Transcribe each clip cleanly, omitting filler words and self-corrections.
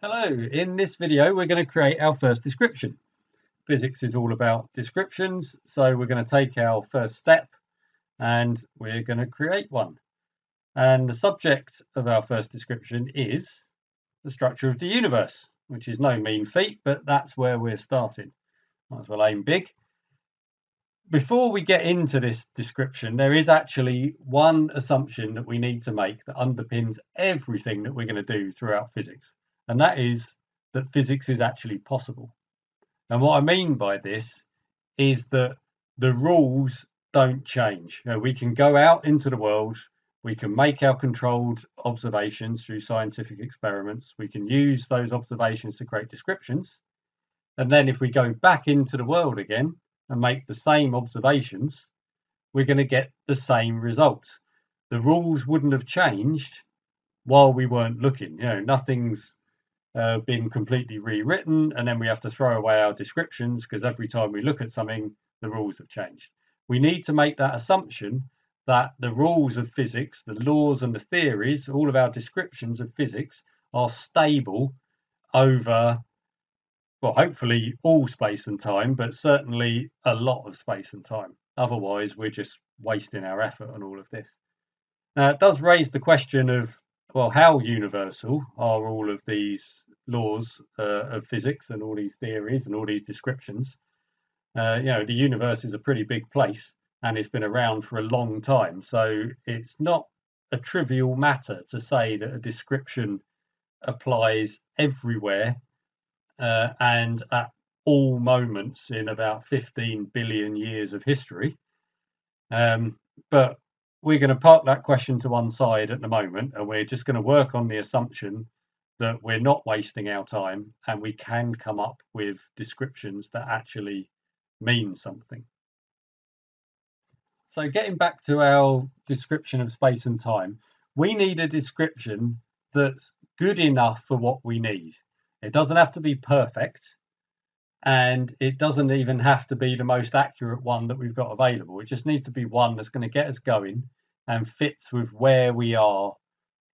Hello, in this video we're going to create our first description. Physics is all about descriptions, so we're going to take our first step and we're going to create one. And the subject of our first description is the structure of the universe, which is no mean feat, but that's where we're starting. Might as well aim big. Before we get into this description, there is actually one assumption that we need to make that underpins everything that we're going to do throughout physics, and that is that physics is actually possible. And what I mean by this is that the rules don't change. We can go out into the world, we can make our controlled observations through scientific experiments, we can use those observations to create descriptions. And then if we go back into the world again and make the same observations, we're going to get the same results. The rules wouldn't have changed while we weren't looking. Nothing's been completely rewritten, and then we have to throw away our descriptions because every time we look at something, the rules have changed. We need to make that assumption that the rules of physics, the laws and the theories, all of our descriptions of physics are stable over, well, hopefully all space and time, but certainly a lot of space and time. Otherwise, we're just wasting our effort on all of this. Now, it does raise the question of, well, how universal are all of these laws of physics and all these theories and all these descriptions? The universe is a pretty big place and it's been around for a long time. So it's not a trivial matter to say that a description applies everywhere and at all moments in about 15 billion years of history. But we're going to park that question to one side at the moment, and we're just going to work on the assumption that we're not wasting our time and we can come up with descriptions that actually mean something. So getting back to our description of space and time, we need a description that's good enough for what we need. It doesn't have to be perfect, and it doesn't even have to be the most accurate one that we've got available. It just needs to be one that's going to get us going and fits with where we are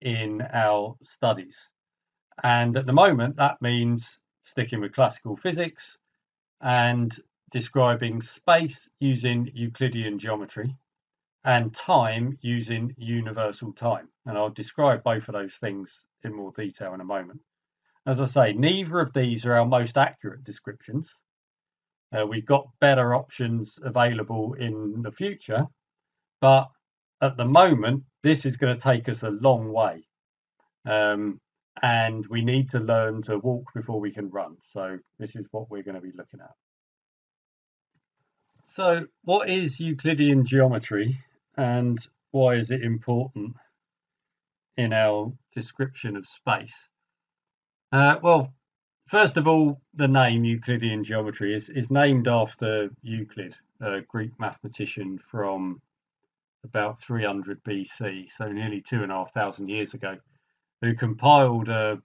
in our studies. And at the moment, that means sticking with classical physics and describing space using Euclidean geometry and time using universal time. And I'll describe both of those things in more detail in a moment. As I say, neither of these are our most accurate descriptions. We've got better options available in the future, but at the moment, this is going to take us a long way. And we need to learn to walk before we can run. So this is what we're going to be looking at. So what is Euclidean geometry and why is it important in our description of space? Well, first of all, the name Euclidean geometry is named after Euclid, a Greek mathematician from about 300 BC, so nearly 2,500 years ago, who compiled a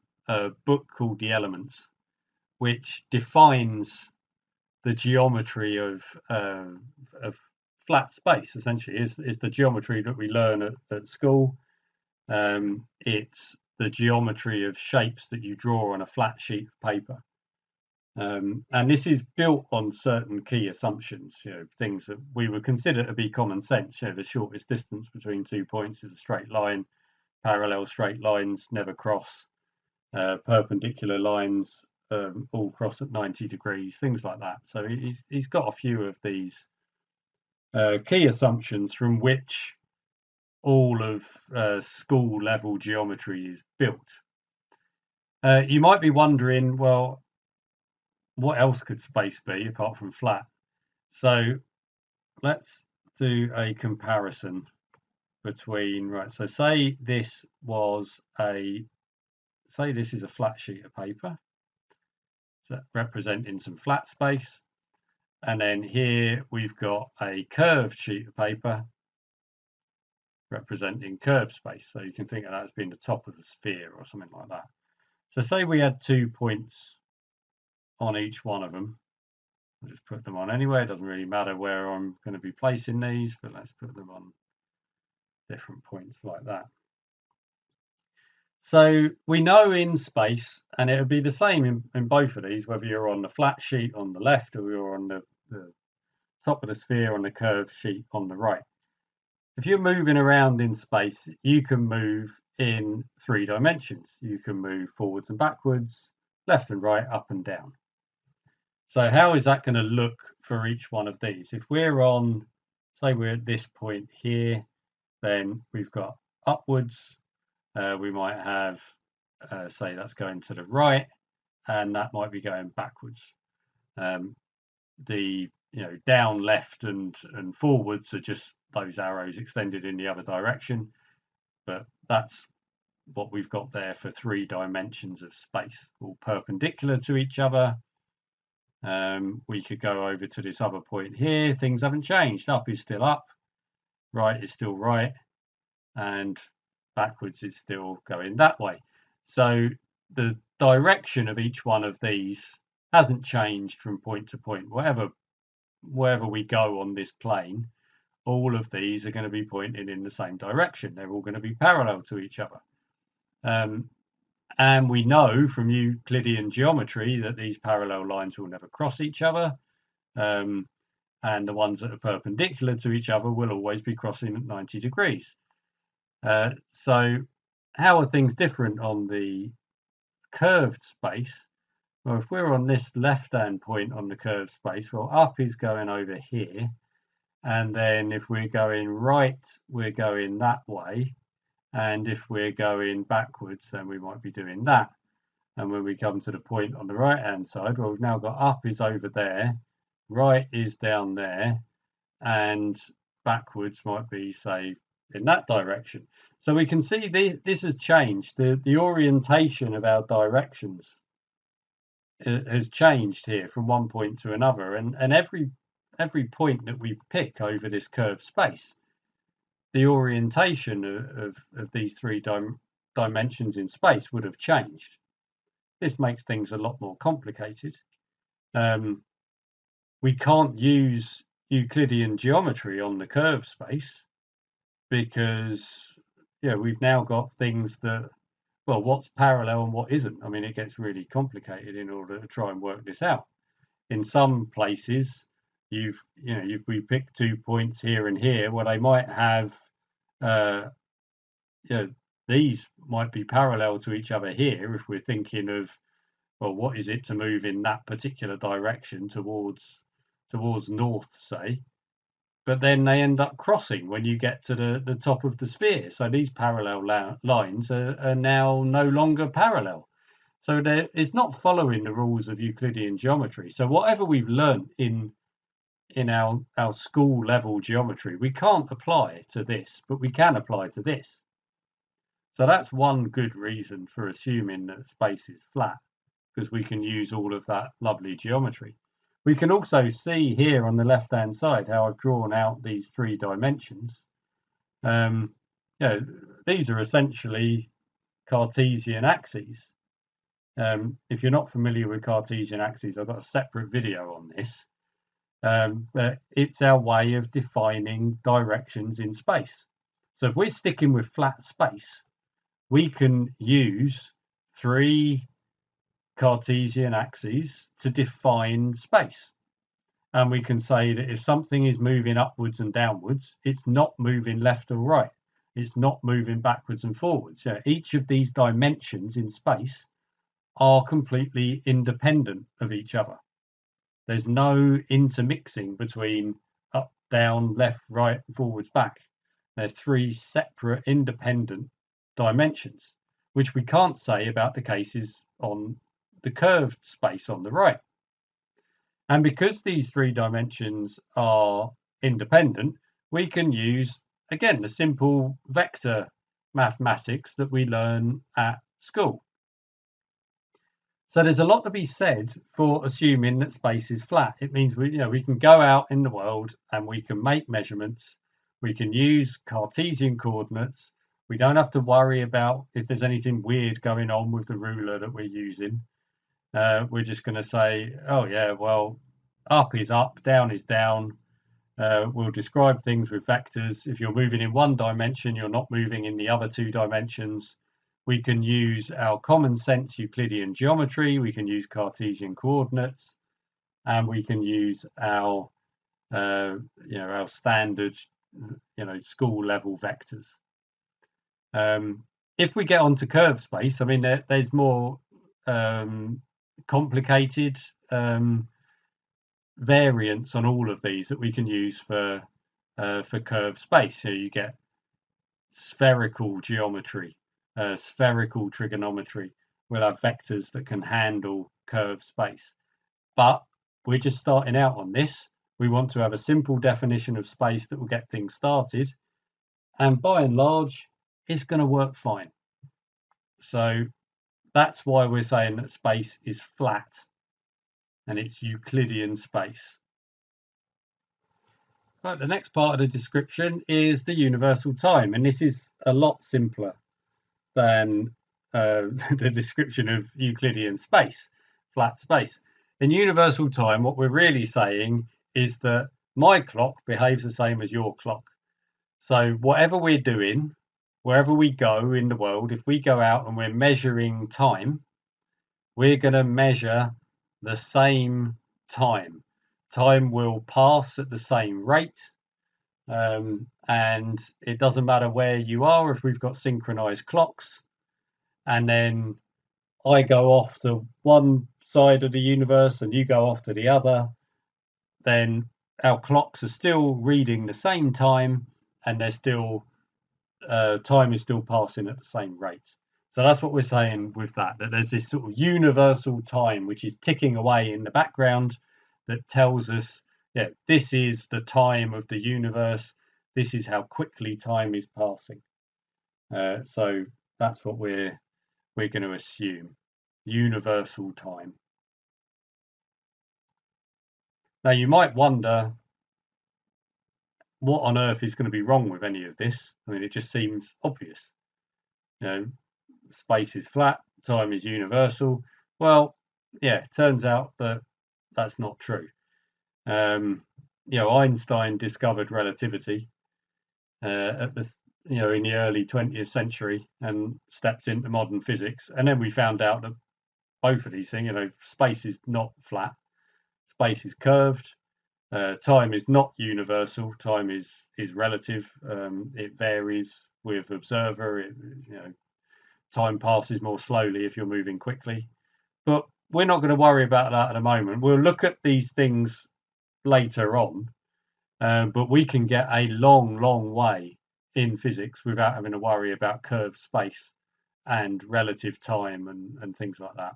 book called The Elements, which defines the geometry of flat space. Essentially, is the geometry that we learn at school. It's the geometry of shapes that you draw on a flat sheet of paper. And this is built on certain key assumptions, things that we would consider to be common sense. The shortest distance between 2 points is a straight line, parallel straight lines never cross, perpendicular lines all cross at 90 degrees, things like that. So he's got a few of these key assumptions from which all of school level geometry is built. You might be wondering, well, what else could space be apart from flat? So let's do a comparison between, right, so say this is a flat sheet of paper, so representing some flat space, and then here we've got a curved sheet of paper representing curved space. So you can think of that as being the top of the sphere or something like that. So say we had 2 points on each one of them. I'll just put them on anywhere. It doesn't really matter where I'm going to be placing these, but let's put them on different points like that. So we know in space, and it would be the same in both of these, whether you're on the flat sheet on the left or you're on the top of the sphere on the curved sheet on the right. If you're moving around in space, you can move in 3 dimensions. You can move forwards and backwards, left and right, up and down. So how is that going to look for each one of these? If we're on, say we're at this point here, then we've got upwards. We might have, say that's going to the right, and that might be going backwards. The down, left, and forwards are just those arrows extended in the other direction, but that's what we've got there for 3 dimensions of space, all perpendicular to each other. We could go over to this other point here. Things haven't changed. Up is still up, right is still right, and backwards is still going that way. So the direction of each one of these hasn't changed from point to point. Wherever we go on this plane, all of these are going to be pointing in the same direction. They're all going to be parallel to each other. And we know from Euclidean geometry that these parallel lines will never cross each other. And the ones that are perpendicular to each other will always be crossing at 90 degrees. So how are things different on the curved space? Well, if we're on this left-hand point on the curved space, well, up is going over here. And then if we're going right, we're going that way. And if we're going backwards, then we might be doing that. And when we come to the point on the right-hand side, well, we've now got up is over there, right is down there, and backwards might be, say, in that direction. So we can see this has changed. The orientation of our directions has changed here from one point to another, and every point that we pick over this curved space, the orientation of these 3 dimensions in space would have changed. This makes things a lot more complicated. We can't use Euclidean geometry on the curved space because we've now got things that, well, what's parallel and what isn't. I mean, it gets really complicated in order to try and work this out. In some places, we pick 2 points here and here. Well, they might have, these might be parallel to each other here if we're thinking of, well, what is it to move in that particular direction towards north, say. But then they end up crossing when you get to the top of the sphere. So these parallel lines are now no longer parallel. So it's not following the rules of Euclidean geometry. So whatever we've learned in our school level geometry, we can't apply to this, but we can apply to this. So that's one good reason for assuming that space is flat, because we can use all of that lovely geometry. We can also see here on the left-hand side how I've drawn out these 3 dimensions. These are essentially Cartesian axes. If you're not familiar with Cartesian axes, I've got a separate video on this. But it's our way of defining directions in space. So if we're sticking with flat space, we can use 3 Cartesian axes to define space. And we can say that if something is moving upwards and downwards, it's not moving left or right. It's not moving backwards and forwards. Each of these dimensions in space are completely independent of each other. There's no intermixing between up, down, left, right, forwards, back. They're 3 separate independent dimensions, which we can't say about the cases on the curved space on the right. And because these 3 dimensions are independent, we can use, again, the simple vector mathematics that we learn at school. So there's a lot to be said for assuming that space is flat. It means we can go out in the world and we can make measurements. We can use Cartesian coordinates. We don't have to worry about if there's anything weird going on with the ruler that we're using. We're just going to say, oh yeah, well, up is up, down is down. We'll describe things with vectors. If you're moving in one dimension, you're not moving in the other 2 dimensions. We can use our common sense Euclidean geometry, we can use Cartesian coordinates, and we can use our our standard school level vectors. If we get onto curve space, I mean there's more complicated variants on all of these that we can use for curve space. So you get spherical geometry, spherical trigonometry. We'll have vectors that can handle curve space. But we're just starting out on this. We want to have a simple definition of space that will get things started. And by and large, it's going to work fine. So that's why we're saying that space is flat and it's Euclidean space. Right, the next part of the description is the universal time, and this is a lot simpler than the description of Euclidean space, flat space. In universal time, what we're really saying is that my clock behaves the same as your clock. So whatever we're doing, wherever we go in the world, if we go out and we're measuring time, we're going to measure the same time. Time will pass at the same rate, and it doesn't matter where you are if we've got synchronized clocks. And then I go off to one side of the universe and you go off to the other, then our clocks are still reading the same time, and they're still time is still passing at the same rate. So that's what we're saying with that there's this sort of universal time which is ticking away in the background that tells us, yeah, this is the time of the universe. This is how quickly time is passing. So that's what we're going to assume, universal time. Now you might wonder what on earth is going to be wrong with any of this. I mean, it just seems obvious. Space is flat, time is universal. Well, yeah, it turns out that that's not true. Einstein discovered relativity at the in the early 20th century and stepped into modern physics, and then we found out that both of these things, space is not flat, space is curved, time is not universal, time is relative. It varies with observer. Time passes more slowly if you're moving quickly, but we're not going to worry about that at the moment. We'll look at these things later on, but we can get a long way in physics without having to worry about curved space and relative time and things like that.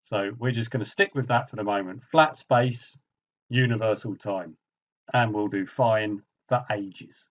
So we're just going to stick with that for the moment. Flat space, universal time, and we'll do fine for ages.